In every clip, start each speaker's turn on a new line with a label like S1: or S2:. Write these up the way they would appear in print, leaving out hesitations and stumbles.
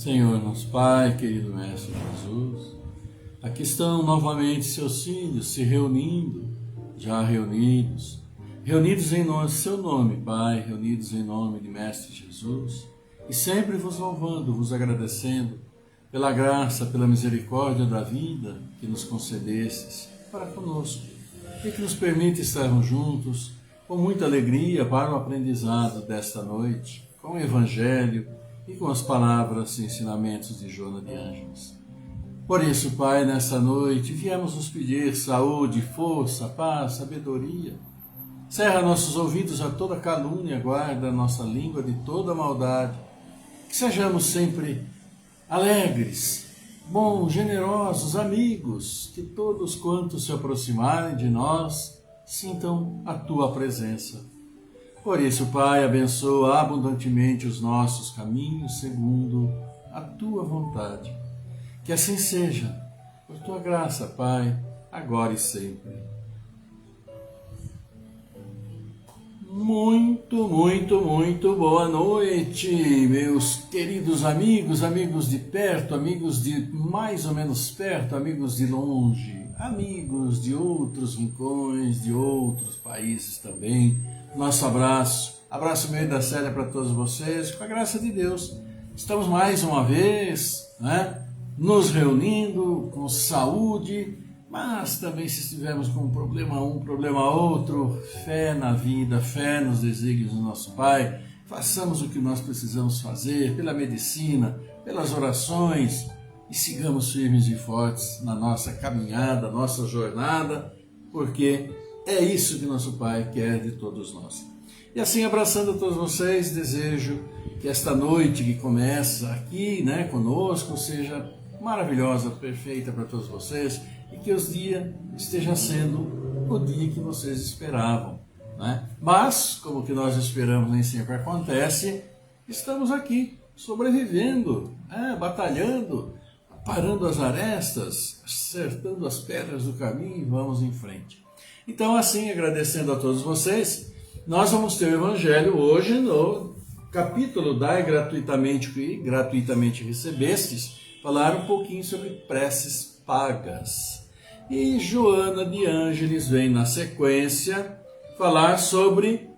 S1: Senhor nosso Pai, querido Mestre Jesus, aqui estão novamente seus filhos se reunindo, já reunidos em seu nome, Pai, reunidos em nome de Mestre Jesus, e sempre vos louvando, vos agradecendo pela graça, pela misericórdia da vida que nos concedestes para conosco, e que nos permite estarmos juntos com muita alegria para o aprendizado desta noite, com o Evangelho e com as palavras e ensinamentos de Joana de Ângeles. Por isso, Pai, nesta noite viemos nos pedir saúde, força, paz, sabedoria. Cerra nossos ouvidos a toda calúnia, guarda nossa língua de toda maldade. Que sejamos sempre alegres, bons, generosos, amigos, que todos quantos se aproximarem de nós sintam a Tua presença. Por isso, Pai, abençoa abundantemente os nossos caminhos segundo a Tua vontade. Que assim seja, por Tua graça, Pai, agora e sempre. Muito boa noite, meus queridos amigos, amigos de perto, amigos de mais ou menos perto, amigos de longe, amigos de outros rincões, de outros países também. Nosso abraço meio da Célia para todos vocês, com a graça de Deus. Estamos mais uma vez, nos reunindo com saúde, mas também se estivermos com um problema outro, fé na vida, fé nos desígnios do nosso Pai, façamos o que nós precisamos fazer pela medicina, pelas orações e sigamos firmes e fortes na nossa caminhada, nossa jornada, porque é isso que nosso Pai quer de todos nós. E assim, abraçando a todos vocês, desejo que esta noite que começa aqui, conosco, seja maravilhosa, perfeita para todos vocês e que os dias esteja sendo o dia que vocês esperavam. Mas, como que nós esperamos nem sempre acontece, estamos aqui, sobrevivendo, batalhando, parando as arestas, acertando as pedras do caminho e vamos em frente. Então, assim, agradecendo a todos vocês, nós vamos ter o Evangelho hoje no capítulo Dai gratuitamente e gratuitamente recebestes, falar um pouquinho sobre preces pagas. E Joana de Ângeles vem na sequência falar sobre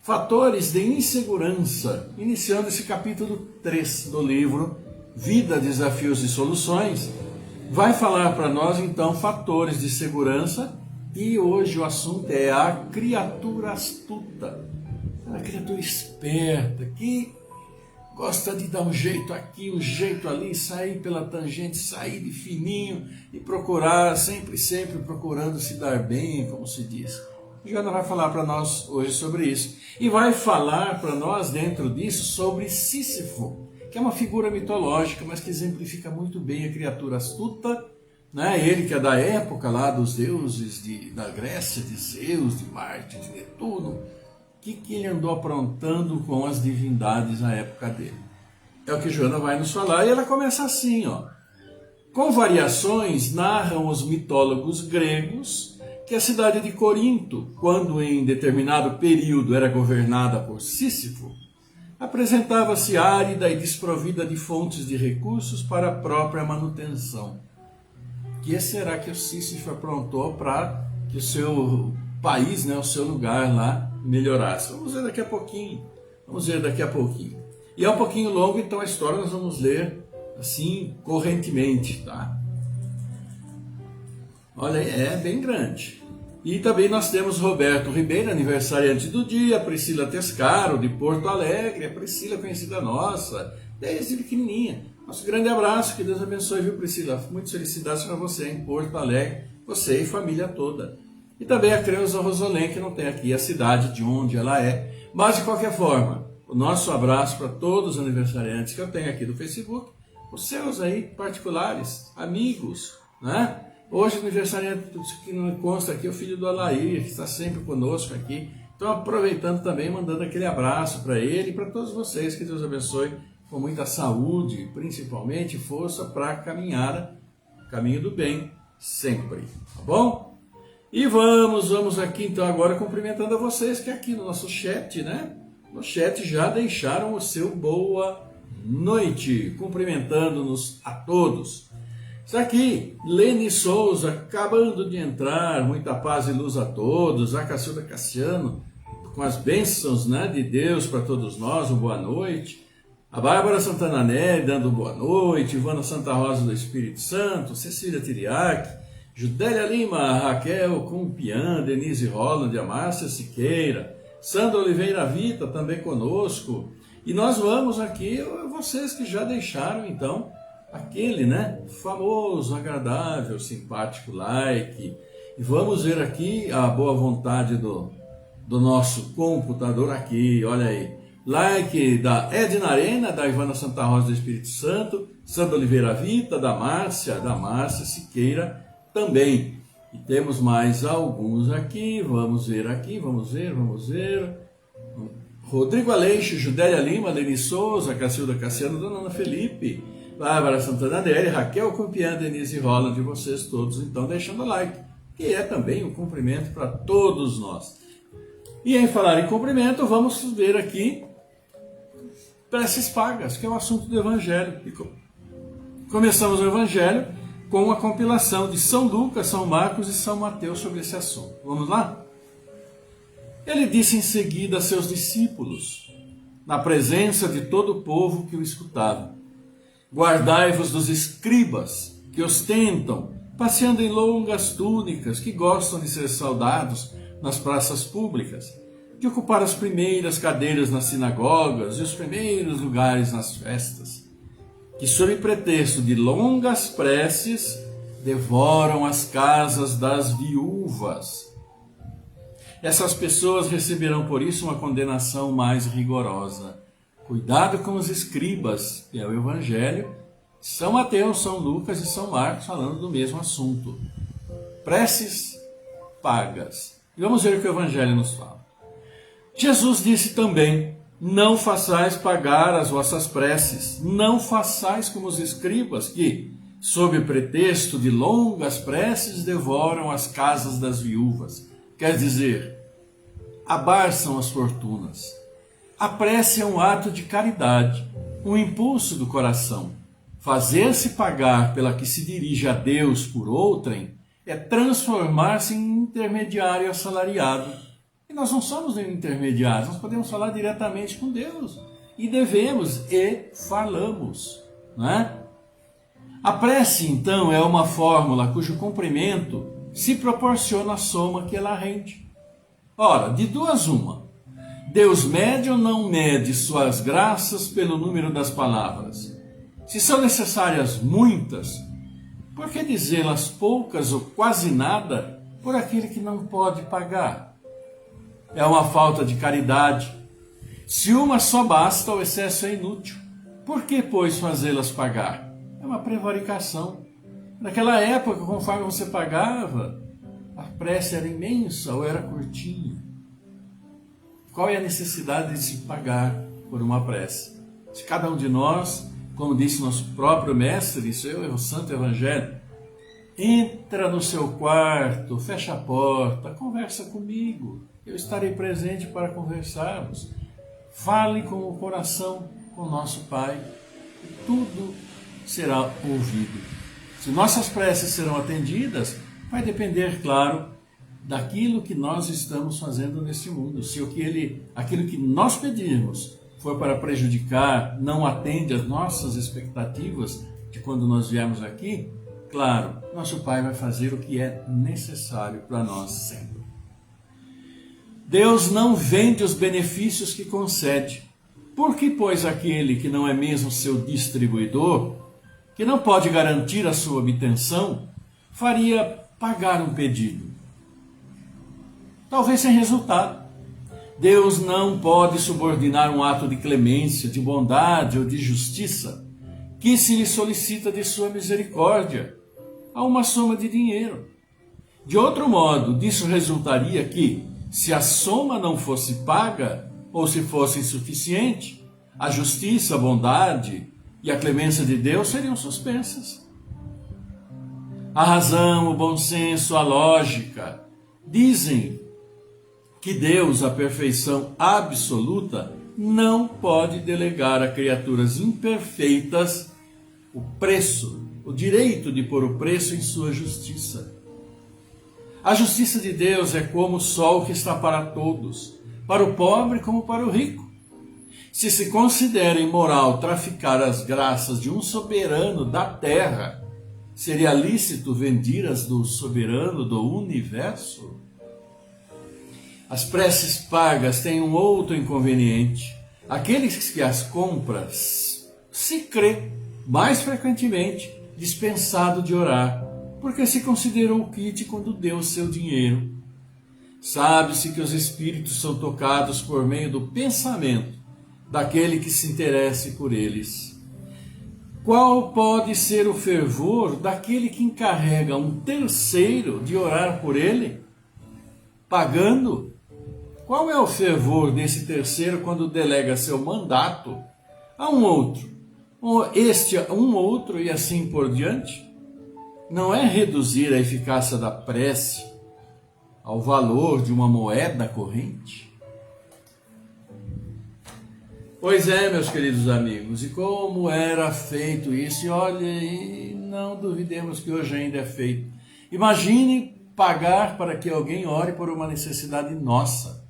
S1: fatores de insegurança, iniciando esse capítulo 3 do livro Vida, Desafios e Soluções. Vai falar para nós então fatores de segurança. E hoje o assunto é a criatura astuta, a criatura esperta, que gosta de dar um jeito aqui, um jeito ali, sair pela tangente, sair de fininho e procurar, sempre procurando se dar bem, como se diz. Joana vai falar para nós hoje sobre isso. E vai falar para nós, dentro disso, sobre Sísifo, que é uma figura mitológica, mas que exemplifica muito bem a criatura astuta. Ele que é da época lá dos deuses da Grécia, de Zeus, de Marte, de Netuno. O que ele andou aprontando com as divindades na época dele? É o que Joana vai nos falar, e ela começa assim, Com variações, narram os mitólogos gregos que a cidade de Corinto, quando em determinado período era governada por Sísifo, apresentava-se árida e desprovida de fontes de recursos para a própria manutenção. O que será que o Sísifo aprontou para que o seu país, o seu lugar lá, melhorasse? Vamos ver daqui a pouquinho. E é um pouquinho longo, então a história nós vamos ler assim, correntemente, tá? Olha aí, é bem grande. E também nós temos Roberto Ribeiro, aniversariante do dia, Priscila Tescaro, de Porto Alegre, a Priscila conhecida nossa, desde pequenininha. Nosso grande abraço, que Deus abençoe, viu, Priscila? Muitas felicidades para você em Porto Alegre, você e família toda. E também a Creuza Rosolém, que não tem aqui a cidade de onde ela é. Mas, de qualquer forma, o nosso abraço para todos os aniversariantes que eu tenho aqui do Facebook, os seus aí particulares, amigos, Hoje o aniversariante que não consta aqui é o filho do Alair, que está sempre conosco aqui. Então, aproveitando também, mandando aquele abraço para ele e para todos vocês, que Deus abençoe com muita saúde, principalmente força para a caminhada, caminho do bem, sempre, tá bom? E vamos aqui então agora cumprimentando a vocês que aqui no nosso chat, No chat já deixaram o seu boa noite, cumprimentando-nos a todos. Está aqui Lene Souza, acabando de entrar, muita paz e luz a todos. A Cacilda Cassiano, com as bênçãos, né, de Deus para todos nós, boa noite. A Bárbara Santana Nery dando boa noite, Ivana Santa Rosa do Espírito Santo, Cecília Tiriac, Judélia Lima, Raquel Cumpian, Denise Holland, a Márcia Siqueira, Sandra Oliveira Vita também conosco. E nós vamos aqui, vocês que já deixaram então aquele, né, famoso, agradável, simpático like. E vamos ver aqui a boa vontade do nosso computador aqui, olha aí. Like da Edna Arena, da Ivana Santa Rosa do Espírito Santo, Sandra Oliveira Vita, da Márcia Siqueira também. E temos mais alguns aqui, vamos ver aqui, vamos ver. Rodrigo Aleixo, Judélia Lima, Leni Souza, Cacilda Cassiano, Dona Ana Felipe, Bárbara Santana Nery, Raquel Cumpian, Denise Holland, de vocês todos, então deixando o like, que é também um cumprimento para todos nós. E em falar em cumprimento, vamos ver aqui preces pagas, que é o assunto do Evangelho. E começamos o Evangelho com a compilação de São Lucas, São Marcos e São Mateus sobre esse assunto. Vamos lá? Ele disse em seguida a seus discípulos, na presença de todo o povo que o escutava: guardai-vos dos escribas que ostentam, passeando em longas túnicas, que gostam de ser saudados nas praças públicas, de ocupar as primeiras cadeiras nas sinagogas e os primeiros lugares nas festas, que sob pretexto de longas preces devoram as casas das viúvas. Essas pessoas receberão por isso uma condenação mais rigorosa. Cuidado com os escribas, que é o Evangelho, São Mateus, São Lucas e São Marcos falando do mesmo assunto. Preces pagas. E vamos ver o que o Evangelho nos fala. Jesus disse também: não façais pagar as vossas preces, não façais como os escribas que, sob pretexto de longas preces, devoram as casas das viúvas. Quer dizer, abarçam as fortunas. A prece é um ato de caridade, um impulso do coração. Fazer-se pagar pela que se dirige a Deus por outrem é transformar-se em intermediário assalariado. E nós não somos intermediários, nós podemos falar diretamente com Deus. E devemos, e falamos. Não é? A prece, então, é uma fórmula cujo cumprimento se proporciona a soma que ela rende. Ora, de duas uma: Deus mede ou não mede suas graças pelo número das palavras? Se são necessárias muitas, por que dizê-las poucas ou quase nada por aquele que não pode pagar? É uma falta de caridade. Se uma só basta, o excesso é inútil. Por que, pois, fazê-las pagar? É uma prevaricação. Naquela época, conforme você pagava, a prece era imensa ou era curtinha. Qual é a necessidade de se pagar por uma prece? Se cada um de nós, como disse nosso próprio mestre, isso é o Santo Evangelho, entra no seu quarto, fecha a porta, conversa comigo, eu estarei presente para conversarmos. Fale com o coração, com o nosso Pai, e tudo será ouvido. Se nossas preces serão atendidas, vai depender, claro, daquilo que nós estamos fazendo neste mundo. Se aquilo que nós pedirmos for para prejudicar, não atende às nossas expectativas de quando nós viemos aqui, claro, nosso Pai vai fazer o que é necessário para nós sempre. Deus não vende os benefícios que concede. Por que, pois, aquele que não é mesmo seu distribuidor, que não pode garantir a sua obtenção, faria pagar um pedido? Talvez sem resultado. Deus não pode subordinar um ato de clemência, de bondade ou de justiça que se lhe solicita de sua misericórdia a uma soma de dinheiro. De outro modo, disso resultaria que, se a soma não fosse paga, ou se fosse insuficiente, a justiça, a bondade e a clemência de Deus seriam suspensas. A razão, o bom senso, a lógica dizem que Deus, a perfeição absoluta, não pode delegar a criaturas imperfeitas o preço, o direito de pôr o preço em sua justiça. A justiça de Deus é como o sol que está para todos, para o pobre como para o rico. Se se considera imoral traficar as graças de um soberano da terra, seria lícito vender-as do soberano do universo? As preces pagas têm um outro inconveniente. Aqueles que as compram se crê mais frequentemente dispensado de orar, porque se considerou quite quando deu o seu dinheiro. Sabe-se que os espíritos são tocados por meio do pensamento daquele que se interesse por eles. Qual pode ser o fervor daquele que encarrega um terceiro de orar por ele, pagando? Qual é o fervor desse terceiro quando delega seu mandato a um outro? Este a um outro e assim por diante? Não é reduzir a eficácia da prece ao valor de uma moeda corrente? Pois é, meus queridos amigos, e como era feito isso, e olha, e não duvidemos que hoje ainda é feito. Imagine pagar para que alguém ore por uma necessidade nossa.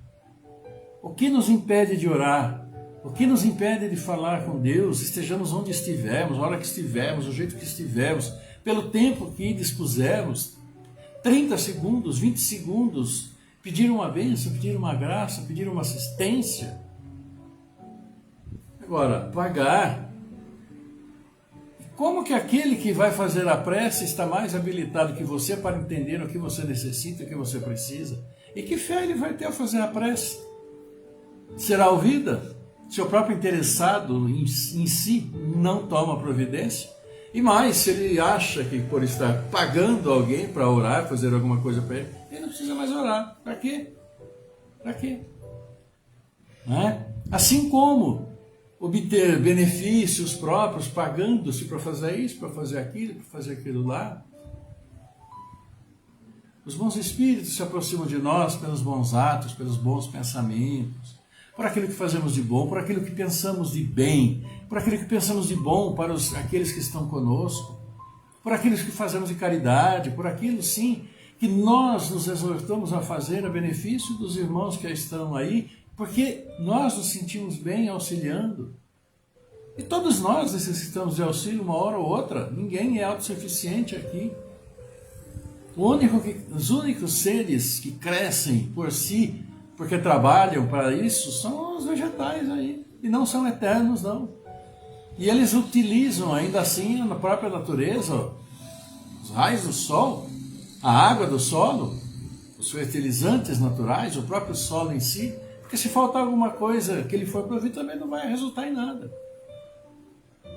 S1: O que nos impede de orar? O que nos impede de falar com Deus? Estejamos onde estivermos, a hora que estivermos, o jeito que estivermos, pelo tempo que dispusermos, 30 segundos, 20 segundos, pedir uma bênção, pedir uma graça, pedir uma assistência. Agora, pagar. Como que aquele que vai fazer a prece está mais habilitado que você para entender o que você necessita, o que você precisa? E que fé ele vai ter ao fazer a prece? Será ouvida? Se o próprio interessado em si não toma providência? E mais, se ele acha que por estar pagando alguém para orar, fazer alguma coisa para ele, ele não precisa mais orar. Para quê? Para quê? Não é? Assim como obter benefícios próprios, pagando-se para fazer isso, para fazer aquilo lá. Os bons espíritos se aproximam de nós pelos bons atos, pelos bons pensamentos, por aquilo que fazemos de bom, por aquilo que pensamos de bem, por aquilo que pensamos de bom para aqueles que estão conosco, por aquilo que fazemos de caridade, por aquilo, sim, que nós nos exortamos a fazer a benefício dos irmãos que estão aí, porque nós nos sentimos bem auxiliando. E todos nós necessitamos de auxílio uma hora ou outra. Ninguém é autossuficiente aqui. Os únicos seres que crescem por si, porque trabalham para isso, são os vegetais aí. E não são eternos, não. E eles utilizam ainda assim na própria natureza os raios do sol, a água do solo, os fertilizantes naturais, o próprio solo em si. Porque se faltar alguma coisa que ele for provido, também não vai resultar em nada.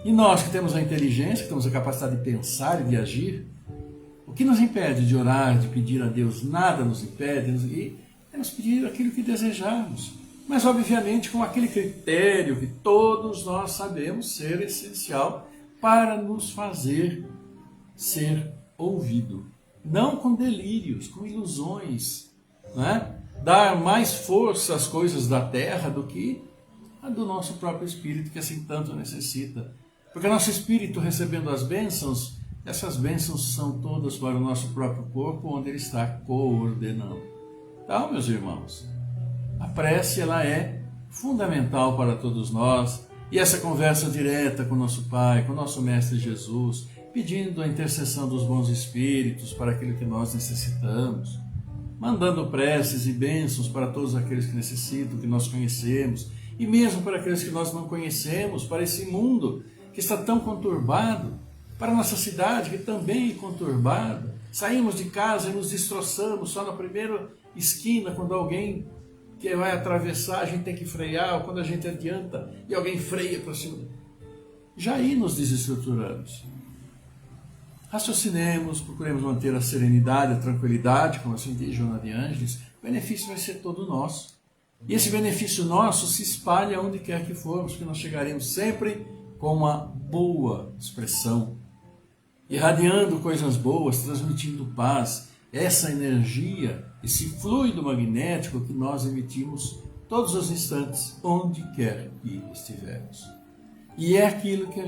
S1: E nós que temos a inteligência, que temos a capacidade de pensar e de agir, o que nos impede de orar, de pedir a Deus? Nada nos impede, e temos que pedir aquilo que desejamos. Mas, obviamente, com aquele critério que todos nós sabemos ser essencial para nos fazer ser ouvido. Não com delírios, com ilusões, né? Dar mais força às coisas da terra do que a do nosso próprio espírito, que assim tanto necessita. Porque nosso espírito, recebendo as bênçãos, essas bênçãos são todas para o nosso próprio corpo, onde ele está coordenando. Então, meus irmãos, a prece ela é fundamental para todos nós, e essa conversa direta com o nosso Pai, com o nosso Mestre Jesus, pedindo a intercessão dos bons espíritos para aquilo que nós necessitamos, mandando preces e bênçãos para todos aqueles que necessitam, que nós conhecemos, e mesmo para aqueles que nós não conhecemos, para esse mundo que está tão conturbado, para a nossa cidade que também é conturbada. Saímos de casa e nos destroçamos só na primeira esquina, quando alguém que vai atravessar, a gente tem que frear, ou quando a gente adianta e alguém freia para cima. Já aí nos desestruturamos. Raciocinemos, procuremos manter a serenidade, a tranquilidade, como assim diz Joana de Ângeles, o benefício vai ser todo nosso. E esse benefício nosso se espalha onde quer que formos, porque nós chegaremos sempre com uma boa expressão, irradiando coisas boas, transmitindo paz, essa energia, esse fluido magnético que nós emitimos todos os instantes, onde quer que estivermos. E é aquilo que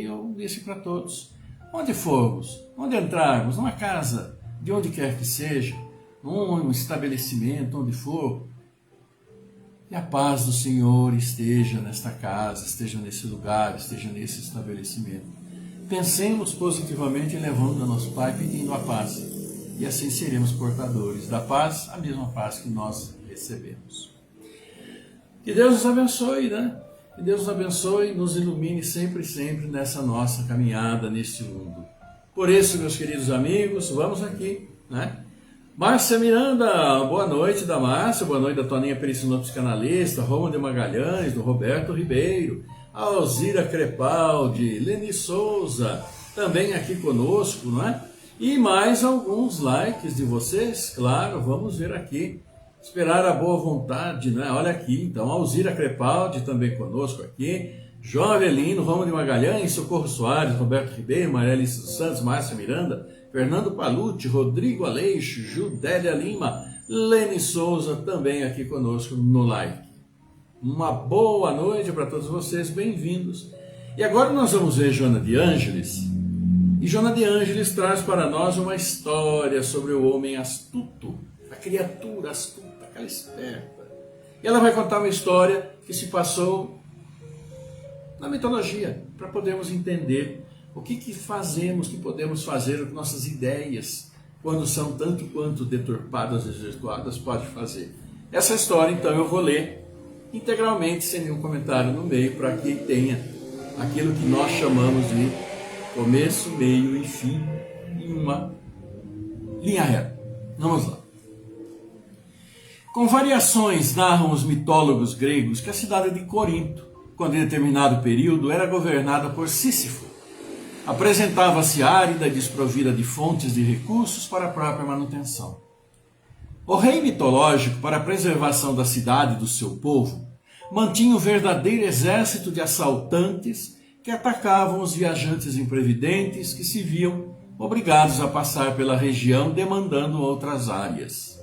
S1: eu disse para todos. Onde formos, onde entrarmos, numa casa, de onde quer que seja, num estabelecimento, onde for, que a paz do Senhor esteja nesta casa, esteja nesse lugar, esteja nesse estabelecimento. Pensemos positivamente em levando a nosso Pai pedindo a paz. E assim seremos portadores da paz, a mesma paz que nós recebemos. Que Deus nos abençoe, né? Que Deus nos abençoe e nos ilumine sempre, sempre nessa nossa caminhada neste mundo. Por isso, meus queridos amigos, vamos aqui, né? Márcia Miranda, boa noite da Márcia, boa noite da Toninha Perissino, psicanalista, Roma de Magalhães, do Roberto Ribeiro, Alzira Crepaldi, Leni Souza, também aqui conosco, não é? E mais alguns likes de vocês, claro, vamos ver aqui. Esperar a boa vontade, né? Olha aqui, então, Alzira Crepaldi também conosco aqui, João Avelino, Roma de Magalhães, Socorro Soares, Roberto Ribeiro, Maria Alice dos Santos, Márcia Miranda, Fernando Palucci, Rodrigo Aleixo, Judélia Lima, Leni Souza também aqui conosco no like. Uma boa noite para todos vocês, bem-vindos. E agora nós vamos ver Joana de Ângeles. E Joana de Ângeles traz para nós uma história sobre o homem astuto, a criatura astuta, aquela esperta. E ela vai contar uma história que se passou na mitologia, para podermos entender o que fazemos, o que podemos fazer, com nossas ideias, quando são tanto quanto deturpadas e desvirtuadas, pode fazer. Essa história, então, eu vou ler integralmente, sem nenhum comentário no meio, para que tenha aquilo que nós chamamos de começo, meio e fim, em uma linha reta. Vamos lá. Com variações, narram os mitólogos gregos que a cidade de Corinto, quando em determinado período era governada por Sísifo, apresentava-se árida e desprovida de fontes de recursos para a própria manutenção. O rei mitológico, para a preservação da cidade e do seu povo, mantinha um verdadeiro exército de assaltantes que atacavam os viajantes imprevidentes que se viam obrigados a passar pela região demandando outras áreas.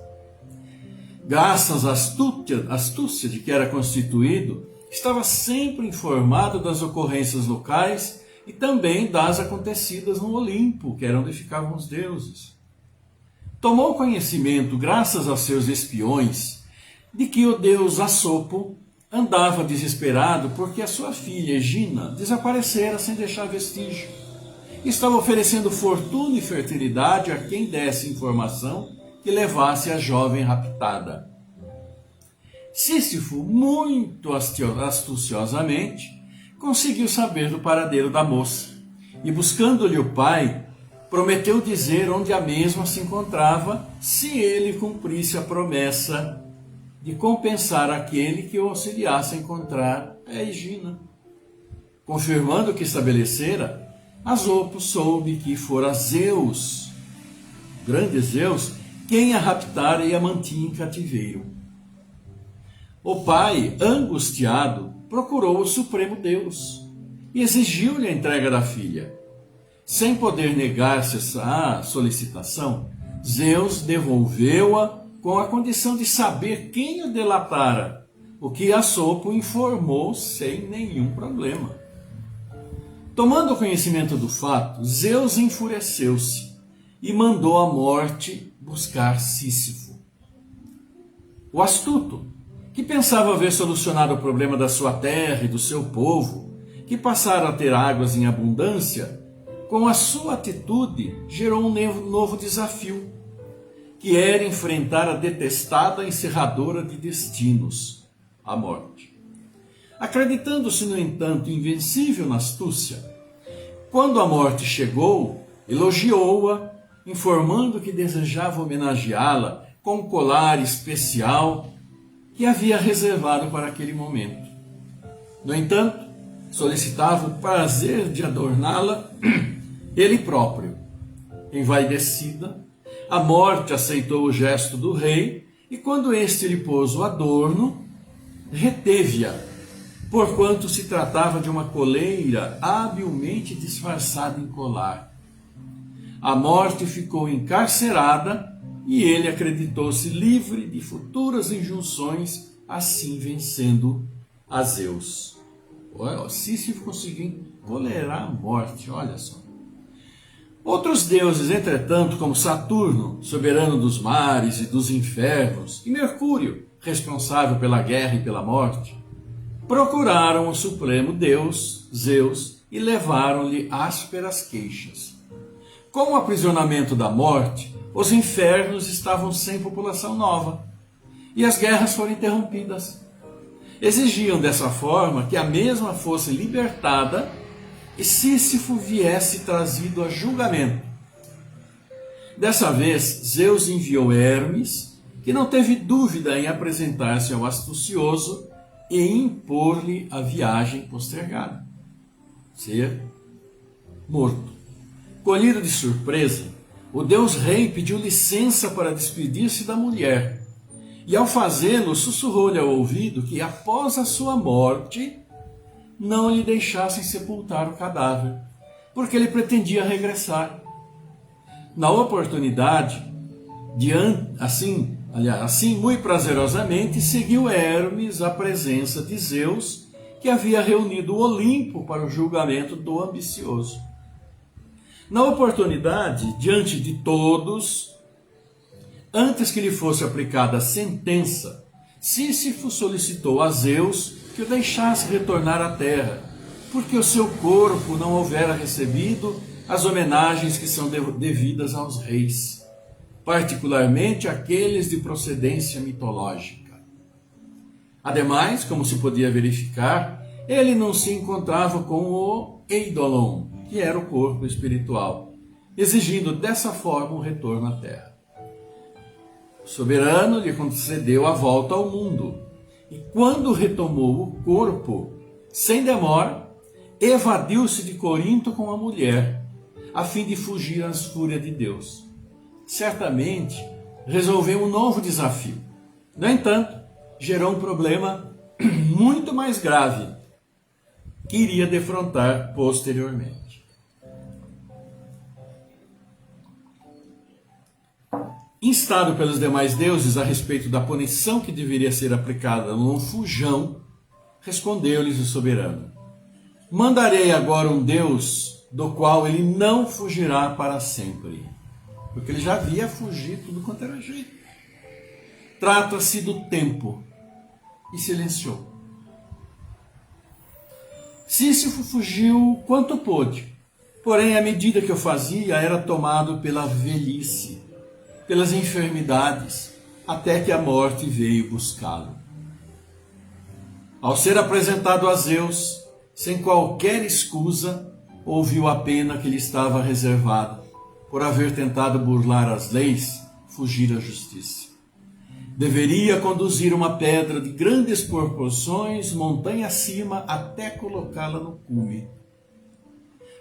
S1: Graças à astúcia de que era constituído, estava sempre informado das ocorrências locais e também das acontecidas no Olimpo, que era onde ficavam os deuses. Tomou conhecimento, graças aos seus espiões, de que o deus Assopo andava desesperado porque a sua filha Egina desaparecera sem deixar vestígio. Estava oferecendo fortuna e fertilidade a quem desse informação que levasse a jovem raptada. Sísifo, muito astuciosamente, conseguiu saber do paradeiro da moça e, buscando-lhe o pai, prometeu dizer onde a mesma se encontrava se ele cumprisse a promessa de compensar aquele que o auxiliasse a encontrar a Egina. Confirmando o que estabelecera, Asopo soube que fora Zeus, grande Zeus, quem a raptara e a mantinha em cativeiro. O pai, angustiado, procurou o Supremo Deus e exigiu-lhe a entrega da filha. Sem poder negar-se essa solicitação, Zeus devolveu-a com a condição de saber quem o delatara, o que Assopo informou sem nenhum problema. Tomando conhecimento do fato, Zeus enfureceu-se e mandou a morte buscar Sísifo. O astuto, que pensava haver solucionado o problema da sua terra e do seu povo, que passaram a ter águas em abundância, com a sua atitude gerou um novo desafio, que era enfrentar a detestada encerradora de destinos, a morte. Acreditando-se, no entanto, invencível na astúcia, quando a morte chegou, elogiou-a, informando que desejava homenageá-la com um colar especial que havia reservado para aquele momento. No entanto, solicitava o prazer de adorná-la ele próprio. Envaidecida, a morte aceitou o gesto do rei e, quando este lhe pôs o adorno, reteve-a, porquanto se tratava de uma coleira habilmente disfarçada em colar. A morte ficou encarcerada e ele acreditou-se livre de futuras injunções assim vencendo a Zeus. Sísifo conseguiu tolerar a morte, olha só. Outros deuses, entretanto, como Saturno, soberano dos mares e dos infernos, e Mercúrio, responsável pela guerra e pela morte, procuraram o supremo Deus, Zeus, e levaram-lhe ásperas queixas. Com o aprisionamento da morte, os infernos estavam sem população nova, e as guerras foram interrompidas. Exigiam dessa forma que a mesma fosse libertada e Sísifo viesse trazido a julgamento. Dessa vez, Zeus enviou Hermes, que não teve dúvida em apresentar-se ao astucioso e impor-lhe a viagem postergada. Ser morto. Colhido de surpresa, o deus rei pediu licença para despedir-se da mulher, e ao fazê-lo sussurrou-lhe ao ouvido que após a sua morte não lhe deixassem sepultar o cadáver, porque ele pretendia regressar. Na oportunidade, assim muito prazerosamente, seguiu Hermes à presença de Zeus, que havia reunido o Olimpo para o julgamento do ambicioso. Na oportunidade, diante de todos, antes que lhe fosse aplicada a sentença, Sísifo solicitou a Zeus que o deixasse retornar à terra, porque o seu corpo não houvera recebido as homenagens que são devidas aos reis, particularmente aqueles de procedência mitológica. Ademais, como se podia verificar, ele não se encontrava com o Eidolon, que era o corpo espiritual, exigindo dessa forma um retorno à terra. O soberano lhe concedeu a volta ao mundo, e quando retomou o corpo, sem demora, evadiu-se de Corinto com a mulher, a fim de fugir às fúrias de Deus. Certamente, resolveu um novo desafio. No entanto, gerou um problema muito mais grave, que iria defrontar posteriormente. Instado pelos demais deuses a respeito da punição que deveria ser aplicada num fujão, respondeu-lhes o soberano: mandarei agora um Deus do qual ele não fugirá para sempre, porque ele já havia fugido tudo quanto era jeito. Trata-se do tempo. E silenciou. Sísifo fugiu quanto pôde, porém à medida que o fazia era tomado pela velhice, pelas enfermidades, até que a morte veio buscá-lo. Ao ser apresentado a Zeus, sem qualquer escusa, ouviu a pena que lhe estava reservada, por haver tentado burlar as leis, fugir à justiça. Deveria conduzir uma pedra de grandes proporções, montanha acima, até colocá-la no cume.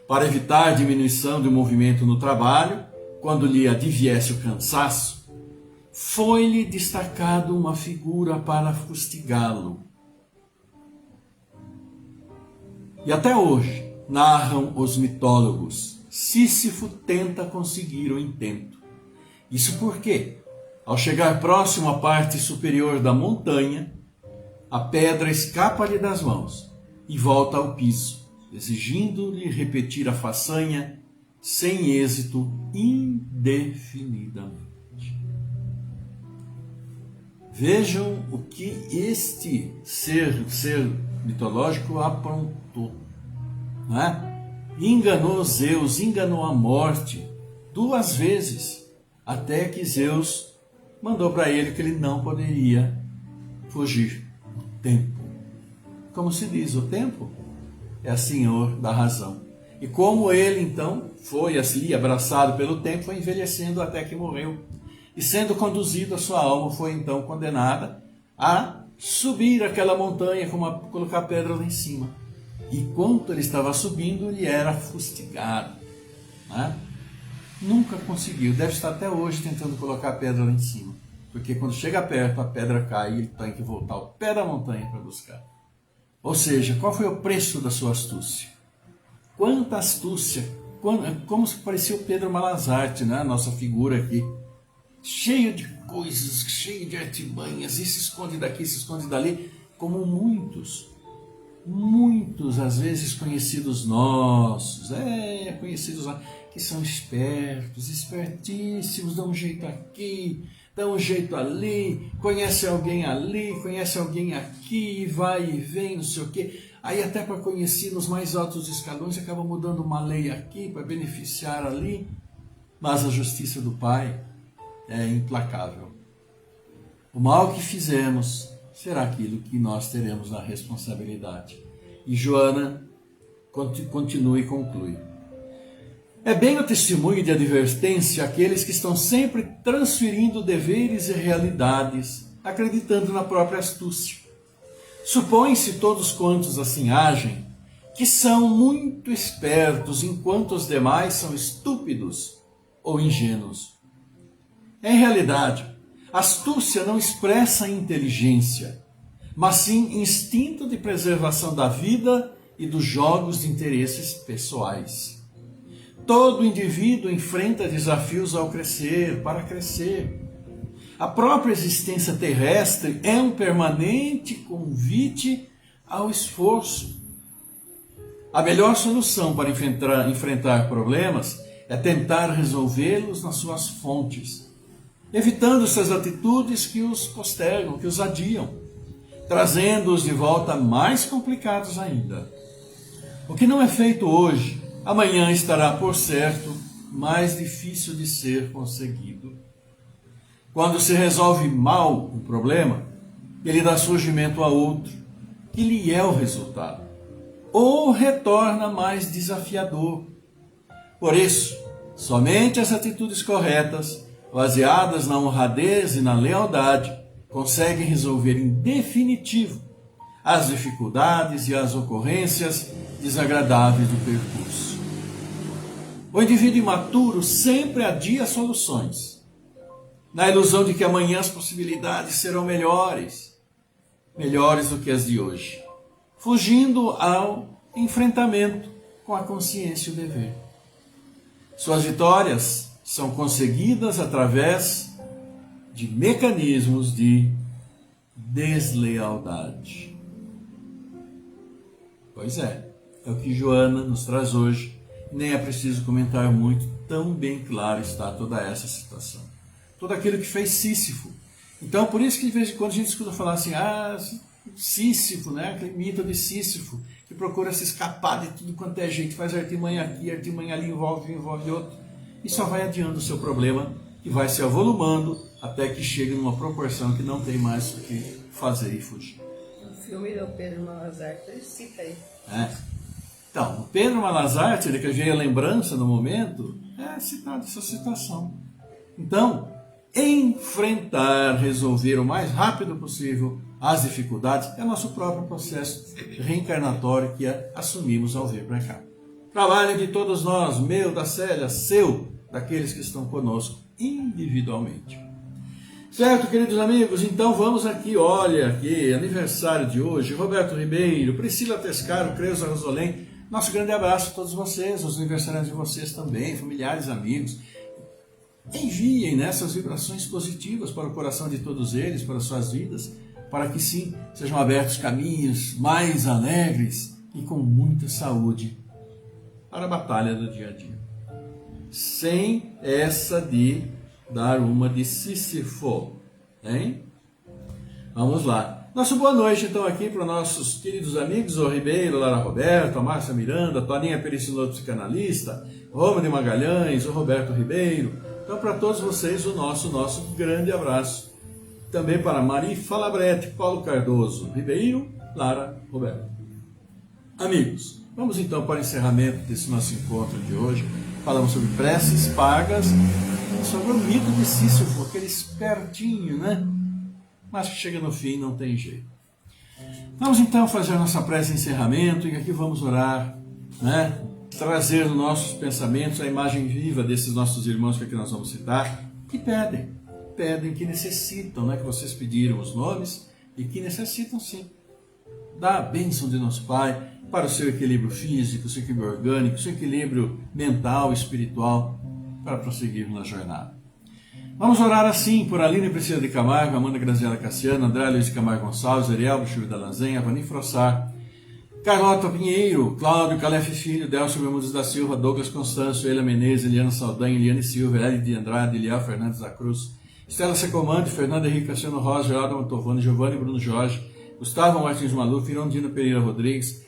S1: Para evitar diminuição do movimento no trabalho, quando lhe adviesse o cansaço, foi-lhe destacado uma figura para fustigá-lo. E até hoje, narram os mitólogos, Sísifo tenta conseguir o intento. Isso porque, ao chegar próximo à parte superior da montanha, a pedra escapa-lhe das mãos e volta ao piso, exigindo-lhe repetir a façanha sem êxito indefinidamente. Vejam o que este ser mitológico aprontou. Não é? Enganou Zeus, enganou a morte 2 vezes, até que Zeus mandou para ele que ele não poderia fugir. O tempo. Como se diz, o tempo é senhor da razão. E como ele então foi assim, abraçado pelo tempo, foi envelhecendo até que morreu. E sendo conduzido, a sua alma foi então condenada a subir aquela montanha, colocar pedra lá em cima. E enquanto ele estava subindo, ele era fustigado. Né? Nunca conseguiu, deve estar até hoje tentando colocar a pedra lá em cima. Porque quando chega perto, a pedra cai e ele tem que voltar ao pé da montanha para buscar. Ou seja, qual foi o preço da sua astúcia? Quanta astúcia! Como se parecia o Pedro Malazarte, né? A nossa figura aqui. cheio de coisas, cheio de artimanhas, e se esconde daqui, se esconde dali, como muitos, às vezes conhecidos nossos, conhecidos que são espertos, espertíssimos, dão um jeito aqui, dão um jeito ali, conhece alguém aqui, e vai e vem, não sei o quê. Aí até para conhecer nos mais altos escalões, acaba mudando uma lei aqui para beneficiar ali, mas a justiça do Pai é implacável. O mal que fizemos será aquilo que nós teremos na responsabilidade. E Joana continua e conclui. É bem o testemunho de advertência àqueles que estão sempre transferindo deveres e realidades, acreditando na própria astúcia. Supõe-se todos quantos assim agem, que são muito espertos, enquanto os demais são estúpidos ou ingênuos. Em realidade, astúcia não expressa inteligência, mas sim instinto de preservação da vida e dos jogos de interesses pessoais. Todo indivíduo enfrenta desafios ao crescer, para crescer. A própria existência terrestre é um permanente convite ao esforço. A melhor solução para enfrentar problemas é tentar resolvê-los nas suas fontes, evitando essas atitudes que os postergam, que os adiam, trazendo-os de volta mais complicados ainda. O que não é feito hoje, amanhã estará, por certo, mais difícil de ser conseguido. Quando se resolve mal um problema, ele dá surgimento a outro, que lhe é o resultado, ou retorna mais desafiador. Por isso, somente as atitudes corretas, baseadas na honradez e na lealdade, conseguem resolver em definitivo as dificuldades e as ocorrências desagradáveis do percurso. O indivíduo imaturo sempre adia soluções, na ilusão de que amanhã as possibilidades serão melhores do que as de hoje, fugindo ao enfrentamento com a consciência e o dever. Suas vitórias são conseguidas através de mecanismos de deslealdade. Pois é o que Joana nos traz hoje. Nem é preciso comentar muito, tão bem claro está toda essa situação. Tudo aquilo que fez Sísifo. Então, por isso que de vez em quando a gente escuta falar assim, Sísifo, né? Aquele mito de Sísifo, que procura se escapar de tudo quanto é jeito, faz artimanha aqui, artimanha ali, envolve outro, e só vai adiando o seu problema, que vai se avolumando até que chega numa proporção que não tem mais o que fazer e fugir.
S2: O filme do Pedro Malazarte, ele cita aí.
S1: Então, o Pedro Malazarte, ele que veio a lembrança no momento, citado essa situação. Então, enfrentar, resolver o mais rápido possível as dificuldades é nosso próprio processo reencarnatório que assumimos ao vir para cá. Trabalho de todos nós, meu, da Célia, seu, daqueles que estão conosco individualmente. Certo, queridos amigos? Então vamos aqui, olha aqui, aniversário de hoje, Roberto Ribeiro, Priscila Tescaro, Creuza Rosolém, nosso grande abraço a todos vocês, os aniversariantes de vocês também, familiares, amigos. Enviem essas vibrações positivas para o coração de todos eles, para suas vidas, para que sim, sejam abertos caminhos mais alegres e com muita saúde para a batalha do dia a dia. Sem essa de dar uma de Sísifo, hein? Vamos lá. Nossa boa noite então aqui para os nossos queridos amigos, o Ribeiro, Lara Roberto, a Márcia Miranda, a Toninha Pericinoto Psicanalista, Roma de Magalhães, o Roberto Ribeiro. Então para todos vocês o nosso grande abraço. Também para Mari Falabrete, Paulo Cardoso, Ribeiro, Lara, Roberto. Amigos, vamos então para o encerramento desse nosso encontro de hoje. Falamos sobre preces pagas, sobre o mito de Sísifo, aquele espertinho, né? Mas que chega no fim não tem jeito. Vamos então fazer a nossa prece de encerramento e aqui vamos orar, né? Trazer nos nossos pensamentos a imagem viva desses nossos irmãos que aqui nós vamos citar, que pedem, que necessitam, né? Que vocês pediram os nomes e que necessitam sim da bênção de nosso Pai para o seu equilíbrio físico, o seu equilíbrio orgânico, o seu equilíbrio mental, espiritual, para prosseguir na jornada. Vamos orar assim por Aline Priscila de Camargo, Amanda Graziela Cassiano, André Luiz de Camargo Gonçalves, Ariel Buxúrio da Lanzenha, Vani Frossar, Carlota Pinheiro, Cláudio Calef Filho, Delcio Bermudes da Silva, Douglas Constâncio, Elia Menezes, Eliana Saldanha, Eliane Silva, Eli de Andrade, Eliel Fernandes da Cruz, Estela Secomande, Fernanda Henrique Cassiano Rosa, Geraldo Mantovani, Giovanni Bruno Jorge, Gustavo Martins Maluf, Irondina Pereira Rodrigues,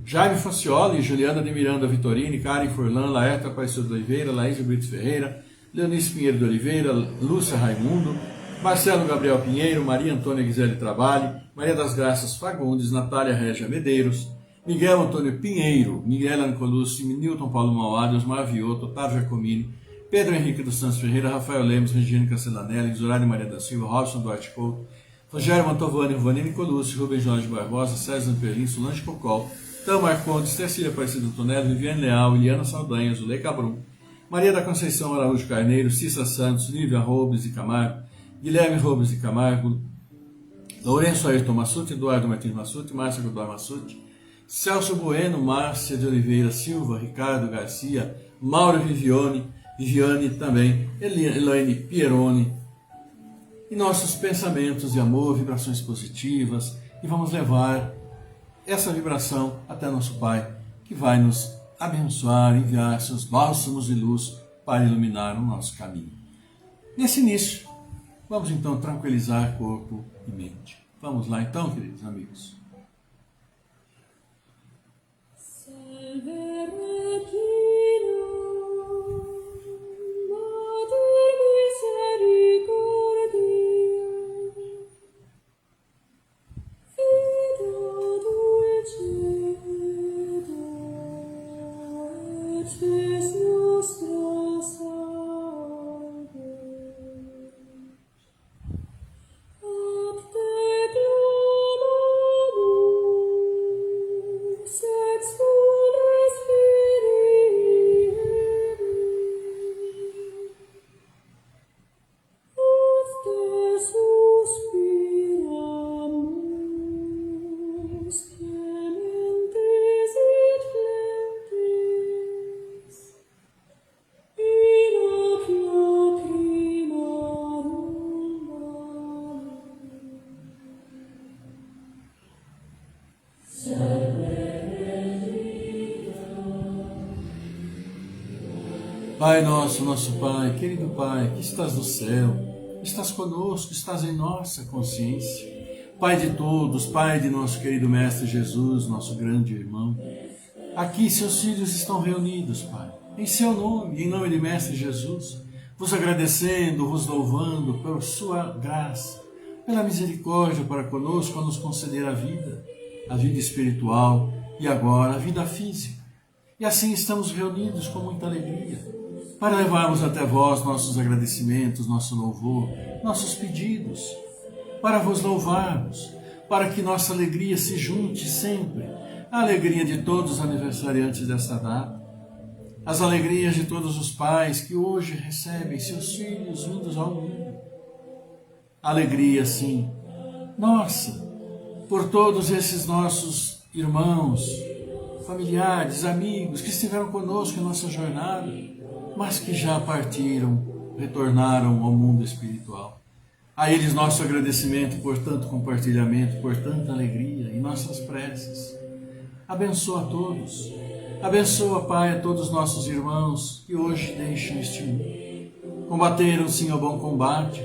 S1: Jaime Facioli, Juliana de Miranda Vitorini, Karen Furlan, Laerta Aparecida de Oliveira, Laís Brito Ferreira, Leonice Pinheiro de Oliveira, Lúcia Raimundo, Marcelo Gabriel Pinheiro, Maria Antônia Gisele Trabalho, Maria das Graças Fagundes, Natália Régia Medeiros, Miguel Antônio Pinheiro, Miguel Ancolussi, Nilton Paulo Mauad, Osmar Vioto, Otávio Jacomini, Pedro Henrique dos Santos Ferreira, Rafael Lemos, Regiane Castellanelli, Zoraide Maria da Silva, Robson Duarte Couto, Rogério Mantovani, Ruvani Nicolussi, Rubem Jorge Barbosa, César Perlin, Solange Cocol, Tamar Condes, Tercília Aparecida Antonello, Viviane Leal, Iliana Saldanha, Zuleika Brum, Maria da Conceição Araújo Carneiro, Cissa Santos, Lívia Robles de Camargo, Guilherme Robles de Camargo, Lourenço Ayrton Massuti, Eduardo Martins Massuti, Márcia Godoy Massuti, Celso Bueno, Márcia de Oliveira Silva, Ricardo Garcia, Mauro Viviane também, Elaine Pieroni, e nossos pensamentos de amor, vibrações positivas, e vamos levar essa vibração até nosso Pai, que vai nos abençoar, enviar seus bálsamos de luz para iluminar o nosso caminho. Nesse início, vamos então tranquilizar corpo e mente. Vamos lá então, queridos amigos. Pai nosso, nosso Pai, querido Pai, que estás no céu, estás conosco, estás em nossa consciência. Pai de todos, Pai de nosso querido Mestre Jesus, nosso grande irmão. Aqui seus filhos estão reunidos, Pai, em seu nome, em nome de Mestre Jesus, vos agradecendo, vos louvando por sua graça, pela misericórdia para conosco, a nos conceder a vida espiritual e agora a vida física. E assim estamos reunidos com muita alegria, para levarmos até vós nossos agradecimentos, nosso louvor, nossos pedidos, para vos louvarmos, para que nossa alegria se junte sempre à alegria de todos os aniversariantes desta data, as alegrias de todos os pais que hoje recebem seus filhos vindos ao mundo. Alegria, sim, nossa, por todos esses nossos irmãos, familiares, amigos que estiveram conosco em nossa jornada, mas que já partiram, retornaram ao mundo espiritual. A eles nosso agradecimento por tanto compartilhamento, por tanta alegria em nossas preces. Abençoa a todos. Abençoa, Pai, a todos os nossos irmãos que hoje deixam este mundo. Combateram, sim, o bom combate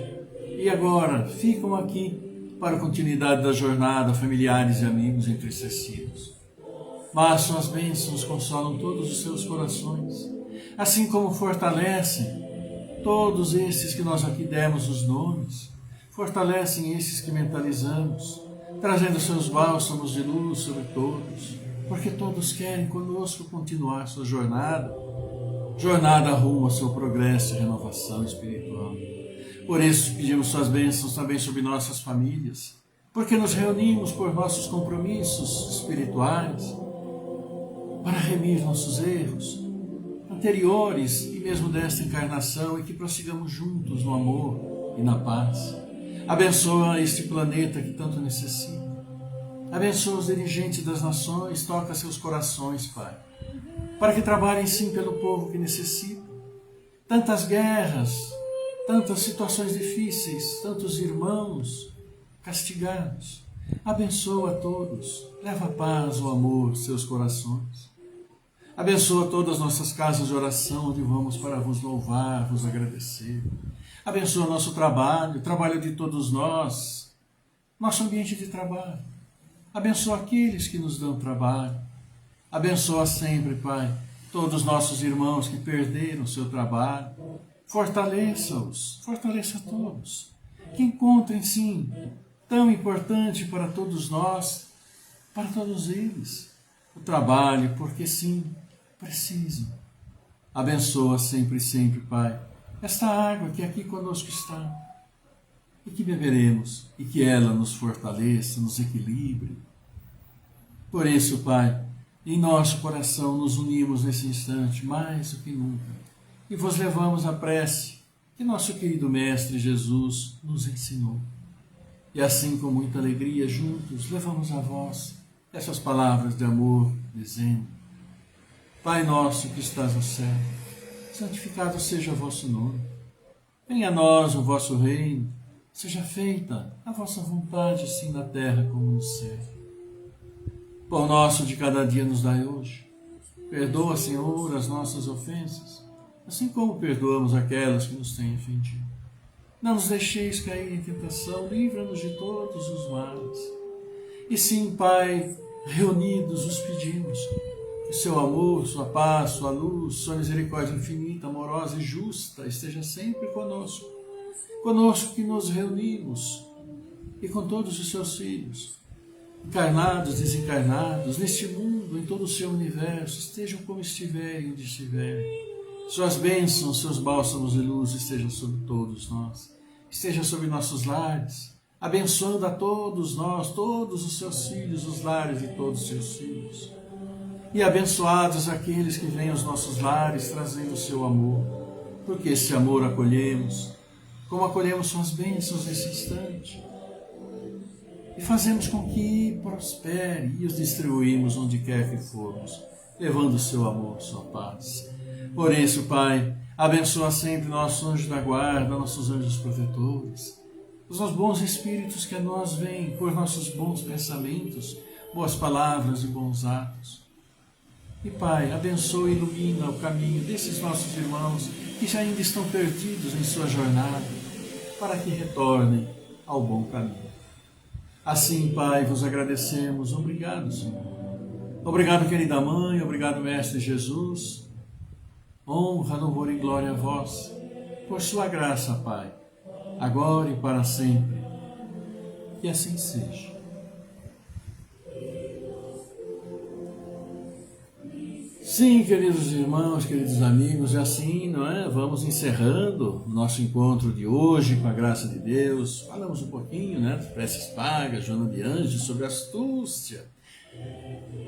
S1: e agora ficam aqui para a continuidade da jornada, familiares e amigos entristecidos. Mas suas bênçãos consolam todos os seus corações, assim como fortalecem todos esses que nós aqui demos os nomes, fortalecem esses que mentalizamos, trazendo seus bálsamos de luz sobre todos, porque todos querem conosco continuar sua jornada rumo ao seu progresso e renovação espiritual. Por isso pedimos suas bênçãos também sobre nossas famílias, porque nos reunimos por nossos compromissos espirituais, para remir nossos erros anteriores e mesmo desta encarnação, e que prossigamos juntos no amor e na paz. Abençoa este planeta que tanto necessita. Abençoa os dirigentes das nações, toca seus corações, Pai, para que trabalhem sim pelo povo que necessita. Tantas guerras, tantas situações difíceis, tantos irmãos castigados. Abençoa a todos, leva a paz, o amor aos seus corações. Abençoa todas as nossas casas de oração, onde vamos para vos louvar, vos agradecer. Abençoa nosso trabalho, o trabalho de todos nós, nosso ambiente de trabalho. Abençoa aqueles que nos dão trabalho. Abençoa sempre, Pai, todos os nossos irmãos que perderam o seu trabalho. Fortaleça-os, fortaleça todos. Que encontrem, sim, tão importante para todos nós, para todos eles, o trabalho, porque sim, precisam. Abençoa sempre, sempre, Pai, esta água que aqui conosco está, e que beberemos, e que ela nos fortaleça, nos equilibre. Por isso, Pai, em nosso coração nos unimos nesse instante, mais do que nunca, e vos levamos a prece que nosso querido Mestre Jesus nos ensinou. E assim, com muita alegria, juntos, levamos a vós essas palavras de amor, dizendo: Pai nosso que estás no céu, santificado seja o vosso nome. Venha a nós o vosso reino, seja feita a vossa vontade, assim na terra como no céu. Pão nosso de cada dia nos dai hoje. Perdoa, Senhor, as nossas ofensas, assim como perdoamos aquelas que nos têm ofendido. Não nos deixeis cair em tentação, livra-nos de todos os males. E sim, Pai, reunidos os pedimos que seu amor, sua paz, sua luz, sua misericórdia infinita, amorosa e justa esteja sempre conosco. Conosco que nos reunimos e com todos os seus filhos, encarnados, desencarnados, neste mundo, em todo o seu universo, estejam como estiverem, onde estiverem. Suas bênçãos, seus bálsamos de luz estejam sobre todos nós, esteja sobre nossos lares, abençoando a todos nós, todos os seus filhos, os lares de todos os seus filhos. E abençoados aqueles que vêm aos nossos lares trazendo o seu amor, porque esse amor acolhemos, como acolhemos suas bênçãos nesse instante. E fazemos com que prospere e os distribuímos onde quer que formos, levando o seu amor, sua paz. Por isso, Pai, abençoa sempre nossos anjos da guarda, nossos anjos protetores, os nossos bons espíritos que a nós vêm por nossos bons pensamentos, boas palavras e bons atos. E, Pai, abençoa e ilumina o caminho desses nossos irmãos que ainda estão perdidos em sua jornada, para que retornem ao bom caminho. Assim, Pai, vos agradecemos. Obrigado, Senhor. Obrigado, querida Mãe. Obrigado, Mestre Jesus. Honra, louvor e glória a vós, por sua graça, Pai, agora e para sempre. Que assim seja. Sim, queridos irmãos, queridos amigos, é assim, não é? Vamos encerrando o nosso encontro de hoje com a graça de Deus. Falamos um pouquinho, né, das preces pagas, Joana de Anjos, sobre astúcia.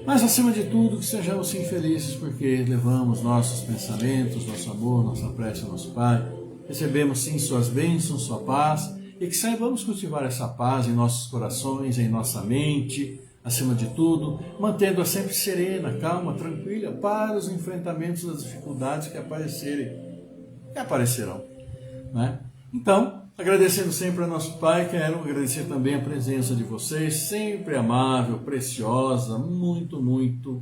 S1: Mas, acima de tudo, que sejamos sim felizes, porque levamos nossos pensamentos, nosso amor, nossa prece ao nosso Pai. Recebemos sim suas bênçãos, sua paz, e que saibamos cultivar essa paz em nossos corações, em nossa mente, acima de tudo, mantendo-a sempre serena, calma, tranquila, para os enfrentamentos das dificuldades que aparecerão. Né? Então, agradecendo sempre a nosso Pai, quero agradecer também a presença de vocês, sempre amável, preciosa, muito, muito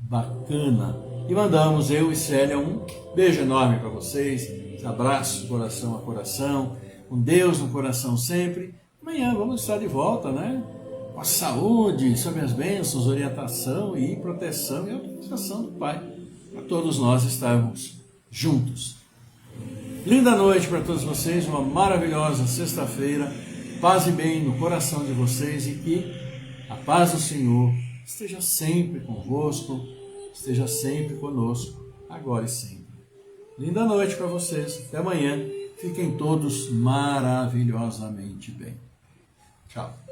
S1: bacana. E mandamos, eu e Célia, um beijo enorme para vocês, abraço coração a coração, com Deus no coração sempre. Amanhã vamos estar de volta, né? Com a saúde, sob as bênçãos, orientação e proteção e autorização do Pai, para todos nós estarmos juntos. Linda noite para todos vocês, uma maravilhosa sexta-feira, paz e bem no coração de vocês e que a paz do Senhor esteja sempre convosco, esteja sempre conosco, agora e sempre. Linda noite para vocês, até amanhã, fiquem todos maravilhosamente bem. Tchau.